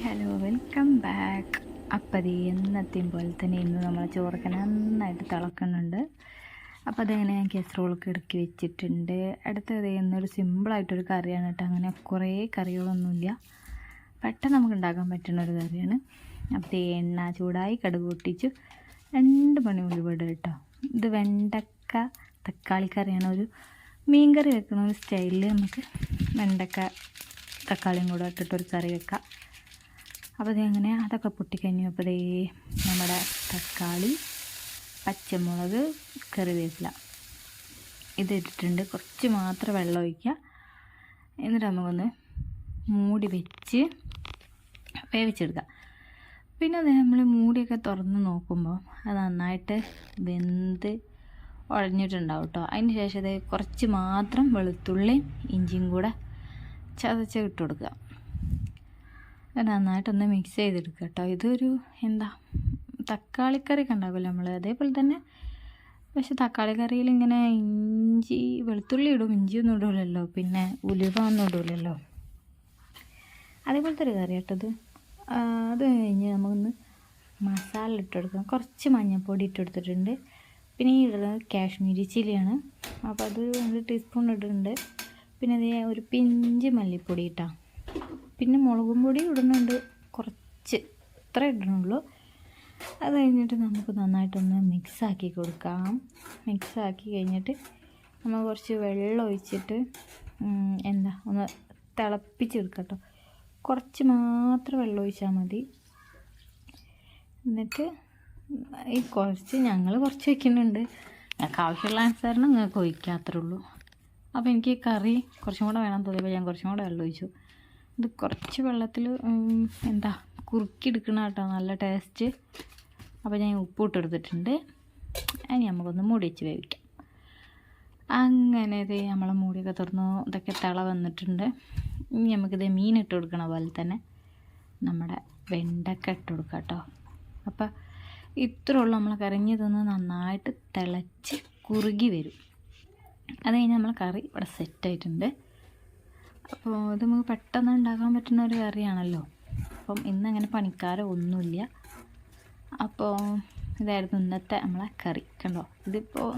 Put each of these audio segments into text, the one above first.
Hello welcome back. അപ്പം അത് എന്നത്തെയും പോലെ തന്നെ ഇന്ന് നമ്മൾ ചോറൊക്കെ നന്നായിട്ട് തിളക്കുന്നുണ്ട്. അപ്പോൾ അതെങ്ങനെ ഞാൻ കെസറോളൊക്കെ ഇറക്കി വെച്ചിട്ടുണ്ട്. അടുത്തത് എന്നൊരു സിമ്പിളായിട്ടൊരു കറിയാണ് കേട്ടോ. അങ്ങനെ കുറേ കറികളൊന്നുമില്ല, പെട്ടെന്ന് നമുക്ക് ഉണ്ടാക്കാൻ പറ്റുന്ന ഒരു കറിയാണ്. അപ്പോൾ എണ്ണ ചൂടായി കടുക് പൊട്ടിച്ചു 2 മണി ഉള്ളിവട കേട്ടോ. ഇത് വെണ്ടക്ക തക്കാളി കറിയാണ്. ഒരു മീൻ കറി വെക്കുന്ന ഒരു സ്റ്റൈലിൽ നമുക്ക് വെണ്ടക്ക തക്കാളിയും കൂടെ ഇട്ടിട്ടൊരു കറി വെക്കാം. അപ്പോൾ ഇതെങ്ങനെ അതൊക്കെ പൊട്ടിക്കഴിഞ്ഞപ്പോൾ നമ്മുടെ തക്കാളി, പച്ചമുളക്, കറിവേപ്പില ഇതിട്ടിട്ടുണ്ട്. കുറച്ച് മാത്രം വെള്ളം ഒഴിക്കുക. എന്നിട്ട് നമുക്കൊന്ന് മൂടി വെച്ച് വേവിച്ചെടുക്കുക. പിന്നെ അത് നമ്മൾ മൂടിയൊക്കെ തുറന്ന് നോക്കുമ്പോൾ അത് നന്നായിട്ട് വെന്ത് ഉടഞ്ഞിട്ടുണ്ടാവും കേട്ടോ. അതിന് ശേഷം അത് കുറച്ച് മാത്രം വെളുത്തുള്ളിയും ഇഞ്ചിയും കൂടെ ചതച്ച് ഇട്ട് കൊടുക്കുക. നന്നായിട്ടൊന്ന് മിക്സ് ചെയ്തെടുക്കുക കേട്ടോ. ഇതൊരു തക്കാളിക്കറി ഒക്കെ ഉണ്ടാക്കുമല്ലോ നമ്മൾ, അതേപോലെ തന്നെ. പക്ഷെ തക്കാളി കറിയിൽ ഇങ്ങനെ ഇഞ്ചി വെളുത്തുള്ളി ഇടും, ഇഞ്ചിയൊന്നും ഇടില്ലല്ലോ, പിന്നെ ഉലുവ ഒന്നും ഇടില്ലല്ലോ. അതേപോലത്തെ ഒരു കറി കേട്ടത്. അത് കഴിഞ്ഞ് നമുക്കൊന്ന് മസാല ഇട്ടെടുക്കാം. കുറച്ച് മഞ്ഞൾപ്പൊടി ഇട്ടെടുത്തിട്ടുണ്ട്. പിന്നെ ഈ ഇടുന്നത് കാശ്മീരി ചില്ലിയാണ്. അപ്പോൾ അത് 1 ടീസ്പൂൺ ഇടുന്നുണ്ട്. പിന്നെ അത് ഒരു പിഞ്ച് മല്ലിപ്പൊടി ഇട്ടാൽ, പിന്നെ മുളകും പൊടി ഇടുന്നുണ്ട് കുറച്ച്, ഇത്ര ഇടണുള്ളൂ. അത് കഴിഞ്ഞിട്ട് നമുക്ക് നന്നായിട്ടൊന്ന് മിക്സാക്കി കൊടുക്കാം. മിക്സാക്കി കഴിഞ്ഞിട്ട് നമ്മൾ കുറച്ച് വെള്ളം ഒഴിച്ചിട്ട് ഒന്ന് തിളപ്പിച്ചെടുക്കാം കേട്ടോ. കുറച്ച് മാത്രം വെള്ളം ഒഴിച്ചാൽ മതി. എന്നിട്ട് ഞങ്ങൾ കുറച്ച് വയ്ക്കുന്നുണ്ട്, ഞങ്ങൾക്ക് ആവശ്യമുള്ള അനുസരണം നിങ്ങൾക്ക് ഒഴിക്കാത്രേ ഉള്ളൂ. അപ്പോൾ എനിക്ക് കറി കുറച്ചും കൂടെ വേണം തോന്നിയപ്പോൾ ഞാൻ കുറച്ചും കൂടെ വെള്ളം ഒഴിച്ചു. ഇത് കുറച്ച് വെള്ളത്തിൽ കുറുക്കിയെടുക്കണം കേട്ടോ, നല്ല ടേസ്റ്റ്. അപ്പോൾ ഞാൻ ഉപ്പ് ഇട്ടെടുത്തിട്ടുണ്ട്. ഇനി നമുക്കൊന്ന് മൂടി വെച്ച് വേവിക്കാം. അങ്ങനെ ഇത് നമ്മളെ മൂടിയൊക്കെ തുറന്നു, ഇതൊക്കെ തിള വന്നിട്ടുണ്ട്. ഇനി നമുക്കിത് മീൻ ഇട്ട് കൊടുക്കണ പോലെ തന്നെ നമ്മുടെ വെണ്ടക്ക ഇട്ട് കൊടുക്കാം കേട്ടോ. അപ്പോൾ ഇത്ര ഉള്ളൂ നമ്മൾ കറിഞ്ഞതൊന്ന് നന്നായിട്ട് തിളച്ച് കുറുകി വരും. അത് കഴിഞ്ഞ് നമ്മൾ കറി ഇവിടെ സെറ്റായിട്ടുണ്ട്. അപ്പോൾ ഇത് നമുക്ക് പെട്ടെന്ന് ഉണ്ടാക്കാൻ പറ്റുന്ന ഒരു കറിയാണല്ലോ. അപ്പം ഇന്നങ്ങനെ പണിക്കാരോ ഒന്നുമില്ല. അപ്പോൾ ഇതായിരുന്നു ഇന്നത്തെ നമ്മളെ കറി. കണ്ടോ, ഇതിപ്പോൾ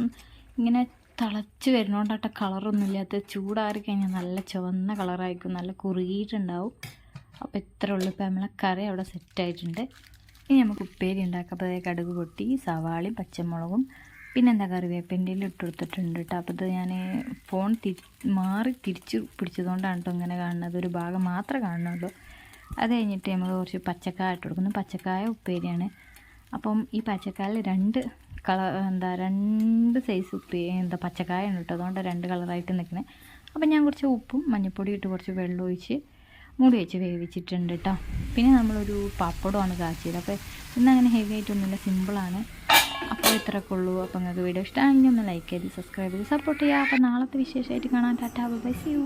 ഇങ്ങനെ തിളച്ച് വരുന്നതുകൊണ്ടാട്ടോ കളറൊന്നും ഇല്ലാത്ത. ചൂടാറി കഴിഞ്ഞാൽ നല്ല ചുവന്ന കളറായിരിക്കും, നല്ല കുറുകിയിട്ടുണ്ടാവും. അപ്പോൾ ഇത്ര ഉള്ളൂ. ഇപ്പോൾ നമ്മളെ കറി അവിടെ സെറ്റായിട്ടുണ്ട്. ഇനി നമുക്ക് ഉപ്പേരി ഉണ്ടാക്കാം. അപ്പോൾ കടുക് പൊട്ടി സവാളയും പച്ചമുളകും പിന്നെ കറിവേപ്പിൻ്റെ ഇട്ട് കൊടുത്തിട്ടുണ്ട് കേട്ടോ. അപ്പോൾ ഇത് ഞാൻ ഫോൺ തിരിച്ച് പിടിച്ചതുകൊണ്ടാണ് കേട്ടോ ഇങ്ങനെ കാണുന്നത്, ഒരു ഭാഗം മാത്രമേ കാണുന്നുള്ളൂ. അത് കഴിഞ്ഞിട്ട് നമുക്ക് കുറച്ച് പച്ചക്കായ ഇട്ട് കൊടുക്കുന്നു. പച്ചക്കായ ഉപ്പേരിയാണ്. അപ്പം ഈ പച്ചക്കായയിൽ 2 സൈസ് പച്ചക്കായ ഉണ്ട് കേട്ടോ. അതുകൊണ്ട് 2 കളറായിട്ട് നിൽക്കുന്നത്. അപ്പം ഞാൻ കുറച്ച് ഉപ്പും മഞ്ഞൾപ്പൊടി ഇട്ട് കുറച്ച് വെള്ളം ഒഴിച്ച് മൂടി വെച്ച് വേവിച്ചിട്ടുണ്ട് കേട്ടോ. പിന്നെ നമ്മളൊരു പപ്പടമാണ് കാച്ചിയത്. അപ്പോൾ ഇന്നങ്ങനെ ഹെവി ആയിട്ടൊന്നുമില്ല, സിമ്പിളാണ്. അപ്പോൾ ഇത്രയൊക്കെ ഉള്ളൂ. അപ്പോൾ നിങ്ങൾക്ക് വീഡിയോ ഇഷ്ടമാണെങ്കിൽ ഒന്ന് ലൈക്ക് ചെയ്ത് സബ്സ്ക്രൈബ് ചെയ്ത് സപ്പോർട്ട് ചെയ്യുക. അപ്പോൾ നാളത്തെ വിശേഷമായിട്ട് കാണാൻ. Tata bye, see U.